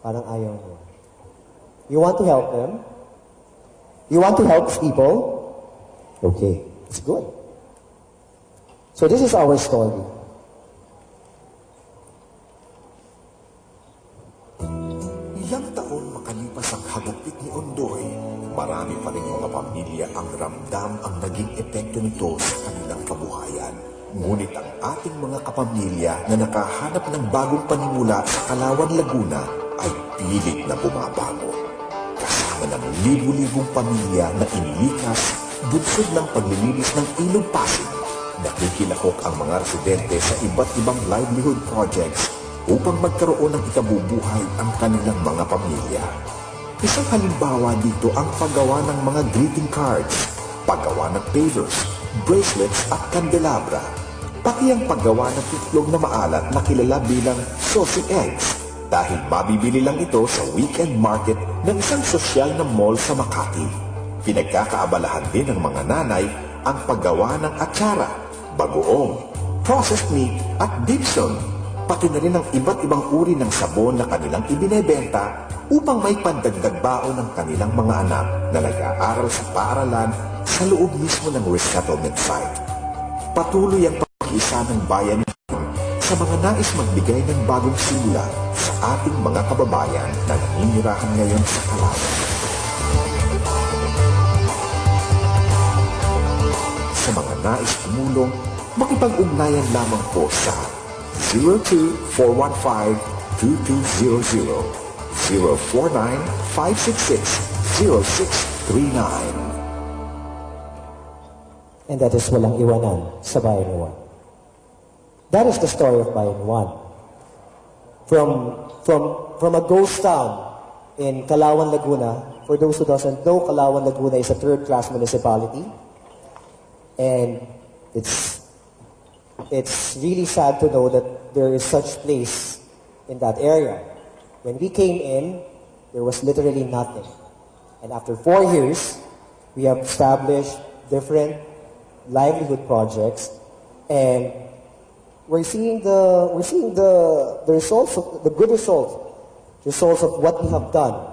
Parang ayaw mo. You want to help them? You want to help people? Okay, it's good. So this is our story. Ilang taon makalipas ang hagupit ni Ondoy, marami pa rin mga pamilya ang ramdam ang naging epekto nito sa kanilang kabuhayan. Ngunit ang ating mga kapamilya na nakahanap ng bagong panimula sa Calauan, Laguna ay pilit na bumabango. Kasama ng libu-libong pamilya na inilikas, bunsod ng paglilinis ng ilog Pasig, nakikilahok ang mga residente sa iba't ibang livelihood projects upang magkaroon ng ikabubuhay ang kanilang mga pamilya. Isang halimbawa dito ang paggawa ng mga greeting cards, paggawa ng pavers, bracelets at candelabra, pati ang paggawa ng itlog na maalat na kilala bilang saucy eggs, dahil mabibili lang ito sa weekend market ng isang sosyal na mall sa Makati. Pinagkakaabalahan din ng mga nanay ang paggawa ng atsara, bagoong, processed meat at dipson, pati na rin ang iba't ibang uri ng sabon na kanilang ibinebenta upang may pandagdag baon ng kanilang mga anak na nag-aaral sa paaralan sa loob mismo ng resettlement site. Patuloy ang pag-iisa ng bayan sa mga nais magbigay ng bagong simula sa ating mga kababayan na naninirahan ngayon sa Calauan. Sa mga nais tumulong, makipag-ugnayan lamang po sa 02-415-2200, 049-566-0639. And that is Walang Iwanan sa Bayan 1. That is the story of Bayan 1. From a ghost town in Calauan, Laguna. For those who doesn't know, Calauan, Laguna is a third-class municipality. And it's really sad to know that there is such place in that area. When we came in, there was literally nothing. And after 4 years, we have established different livelihood projects, and we're seeing the results of the good results of what we have done.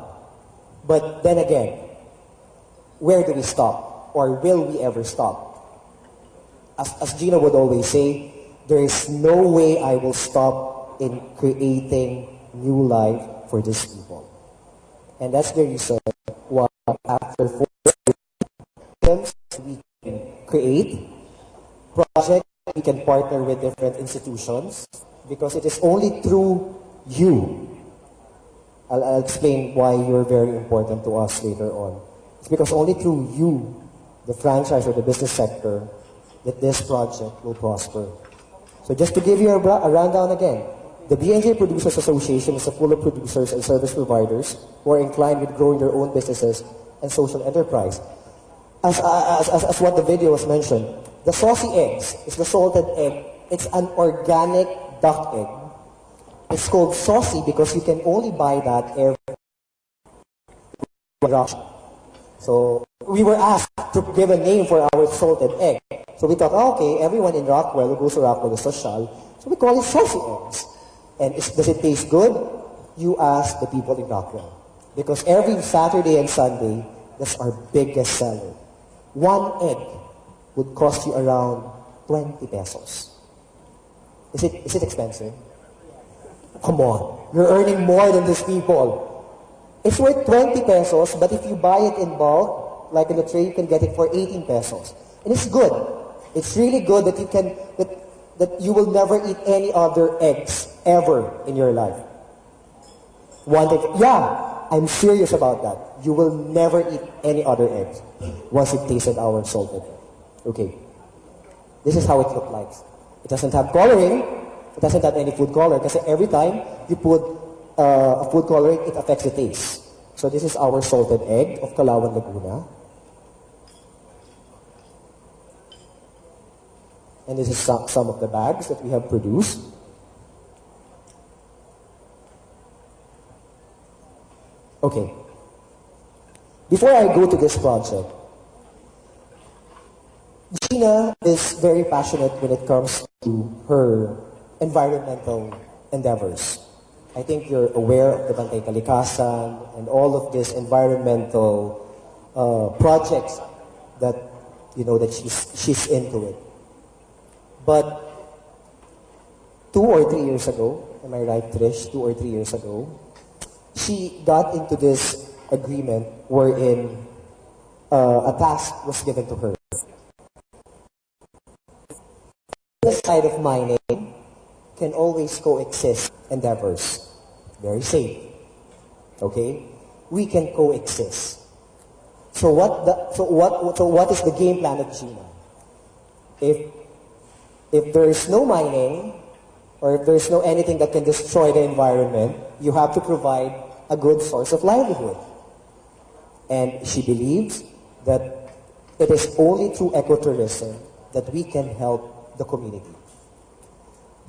But then again, where do we stop, or will we ever stop? As Gina would always say, there is no way I will stop in creating new life for these people. And that's the reason why after 4 years, we can create projects, we can partner with different institutions, because it is only through you. I'll explain why you're very important to us later on. It's because only through you, the franchise or the business sector, that this project will prosper. So just to give you a rundown again, the BNJ Producers Association is a pool of producers and service providers who are inclined with growing their own businesses and social enterprise. As what the video was mentioned, the saucy eggs is the salted egg. It's an organic duck egg. It's called saucy because you can only buy that every Russia. So we were asked to give a name for our salted egg. So we thought, okay, everyone in Rockwell who goes to Rockwell is social, so we call it saucy eggs. And does it taste good? You ask the people in Rockwell. Because every Saturday and Sunday, that's our biggest seller. 1 egg would cost you around 20 pesos. Is it expensive? Come on. You're earning more than these people. It's worth 20 pesos, but if you buy it in bulk, like in a tray, you can get it for 18 pesos. And it's good. It's really good that that you will never eat any other eggs ever in your life. One thing, yeah, I'm serious about that. You will never eat any other eggs once you tasted our salted egg. Okay. This is how it looks like. It doesn't have coloring. It doesn't have any food color because every time you put a food coloring, it affects the taste. So this is our salted egg of Calauan, Laguna. And this is some of the bags that we have produced. Okay. Before I go to this project, Gina is very passionate when it comes to her environmental endeavors. I think you're aware of the Bantay Kalikasan and all of these environmental projects that that she's into it. But 2 or 3 years ago, am I right, Trish? 2 or 3 years ago, she got into this agreement wherein a task was given to her. The side of mining can always coexist endeavors. Very safe. Okay? We can coexist. So what is the game plan of Gina? If there is no mining, or if there's no anything that can destroy the environment, you have to provide a good source of livelihood. And she believes that it is only through ecotourism that we can help the community.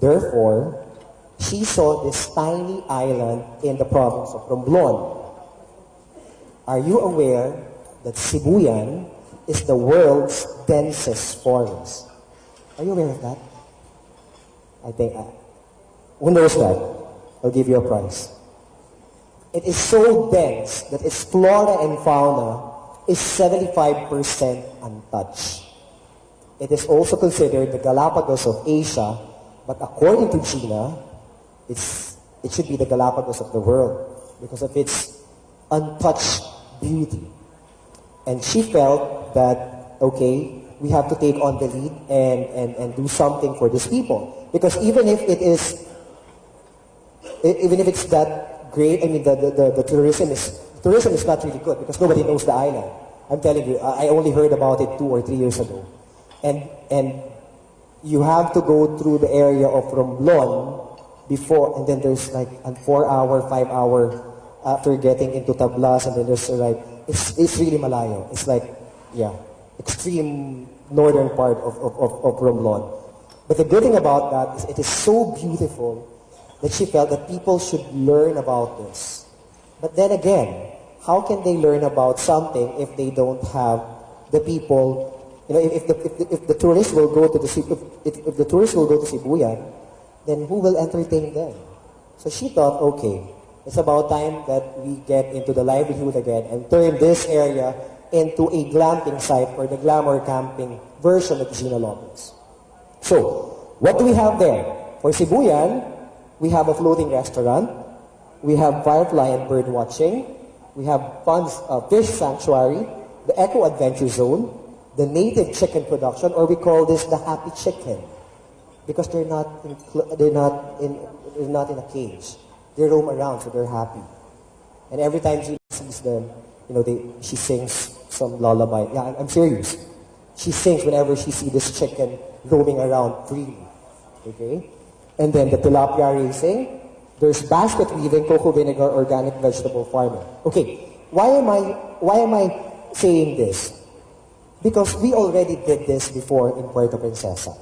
Therefore, she saw this tiny island in the province of Romblon. Are you aware that Sibuyan is the world's densest forest? Are you aware of that? I think, who knows that? I'll give you a prize. It is so dense that its flora and fauna is 75% untouched. It is also considered the Galapagos of Asia, but according to Gina, it should be the Galapagos of the world because of its untouched beauty. And she felt that, okay, we have to take on the lead and do something for these people. Because even if it's that great, I mean, the tourism is not really good because nobody knows the island. I'm telling you, I only heard about it 2 or 3 years ago. And you have to go through the area of Romblon before, and then there's like a 4-hour, 5-hour after getting into Tablas, and then there's like, it's really malayo. It's like, yeah, extreme northern part of Romblon. But the good thing about that is it is so beautiful that she felt that people should learn about this. But then again, how can they learn about something if they don't have the people? If the tourists will go to if the tourists will go to Sibuyan, then who will entertain them? So she thought, okay, it's about time that we get into the livelihood again and turn this area into a glamping site or the glamour camping version of Gina Lopez. So, what do we have there? For Sibuyan, we have a floating restaurant, we have firefly and bird watching, we have fish sanctuary, the eco adventure zone, the native chicken production, or we call this the happy chicken, because they're not in a cage. They roam around, so they're happy. And every time she sees them, she sings some lullaby. Yeah, I'm serious. She sings whenever she sees this chicken roaming around freely. Okay? And then the tilapia racing. There's basket weaving, cocoa vinegar, organic vegetable farming. Okay, why am I saying this? Because we already did this before in Puerto Princesa.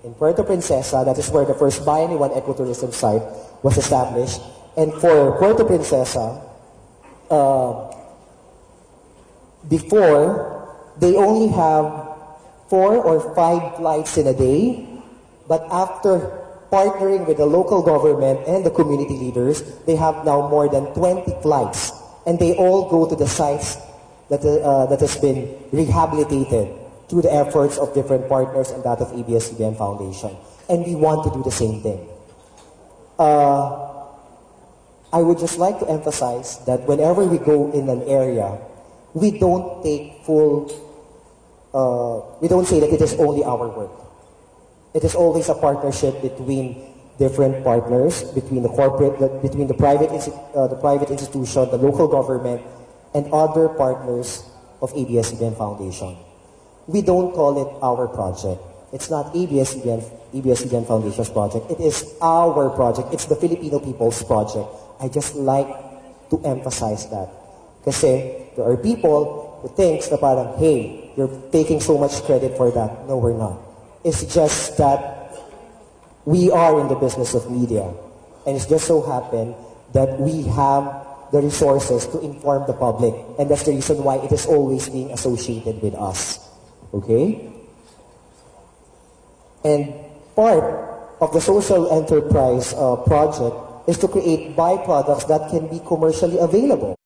In Puerto Princesa, that is where the first Buy Anyone ecotourism site was established. And for Puerto Princesa, before, they only have 4 or 5 flights in a day, but after partnering with the local government and the community leaders, they have now more than 20 flights, and they all go to the sites that has been rehabilitated through the efforts of different partners and that of ABS-CBN Foundation. And we want to do the same thing. I would just like to emphasize that whenever we go in an area, we don't take we don't say that it is only our work. It is always a partnership between different partners, between the private institution, the local government, and other partners of ABS-CBN Foundation. We don't call it our project. It's not ABS-CBN Foundation's project. It is our project. It's the Filipino people's project. I just like to emphasize that. Kasi there are people who think na parang, hey, you're taking so much credit for that. No, we're not. It's just that we are in the business of media. And it's just so happened that we have the resources to inform the public. And that's the reason why it is always being associated with us. Okay? And part of the social enterprise project is to create byproducts that can be commercially available.